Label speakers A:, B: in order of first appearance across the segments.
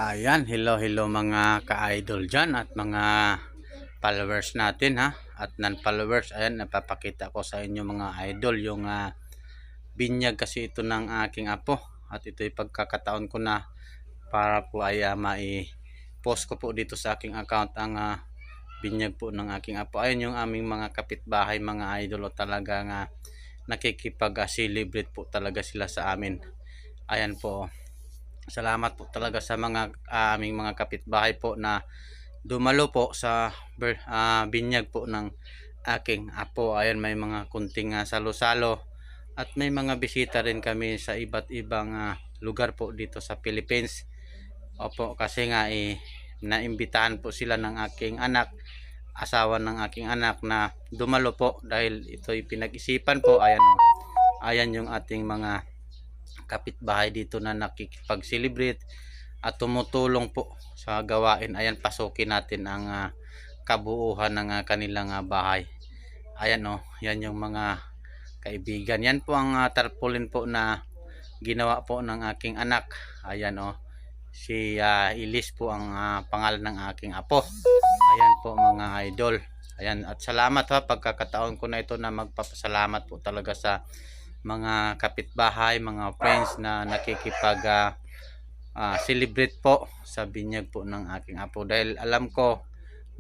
A: Ayan, hello mga ka-idol dyan at mga followers natin ha at non-followers. Ayan, napapakita ko sa inyo mga idol yung binyag kasi ito ng aking apo at ito'y pagkakataon ko na para po ay mai-post ko po dito sa aking account ang binyag po ng aking apo. Ayan yung aming mga kapitbahay mga idol, o talagang nakikipag-celebrate po talaga sila sa amin. Ayan po, salamat po talaga sa mga aming mga kapitbahay po na dumalo po sa binyag po ng aking apo. Ayan, may mga kunting salo-salo at may mga bisita rin kami sa iba't ibang lugar po dito sa Philippines. Opo, kasi nga naimbitahan po sila ng aking anak, asawa ng aking anak, na dumalo po dahil ito'y pinag-isipan po. Ayan o, ayan yung ating mga kapitbahay dito na nakikipag-celebrate at tumutulong po sa gawain. Ayan, pasukin natin ang kabuuhan ng kanilang bahay. Ayan o, yan yung mga kaibigan. Yan po ang tarpaulin po na ginawa po ng aking anak. Ayan o, si Ilis po ang pangalan ng aking apo. Ayan po mga idol. Ayan, at salamat pagkakataon ko na ito na magpapasalamat po talaga sa mga kapitbahay, mga friends na nakikipag celebrate po sa binyag po ng aking apo, dahil alam ko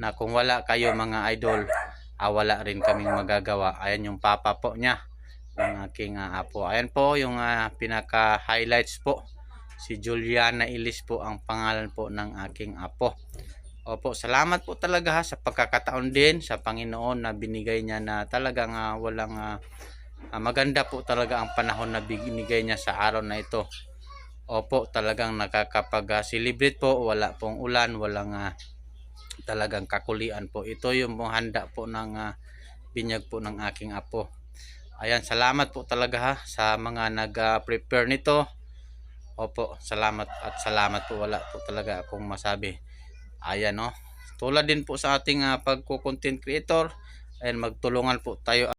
A: na kung wala kayo mga idol, wala rin kaming magagawa. Ayan yung papa po niya ng aking apo. Ayan po yung pinaka highlights po, si Juliana Ilis po ang pangalan po ng aking apo. Opo, salamat po talaga sa pagkakataon din sa Panginoon na binigay niya, na talagang walang maganda po talaga ang panahon na binigay niya sa araw na ito. Opo, talagang nakakapag-celebrate po, wala pong ulan, walang talagang kakulian po. Ito yung handa po ng binyag po ng aking apo. Ayan, salamat po talaga sa mga nag-prepare nito. Opo, salamat at salamat po, wala po talaga akong masabi. Ayan o, tulad din po sa ating pagko-content creator, ayan, magtulungan po tayo.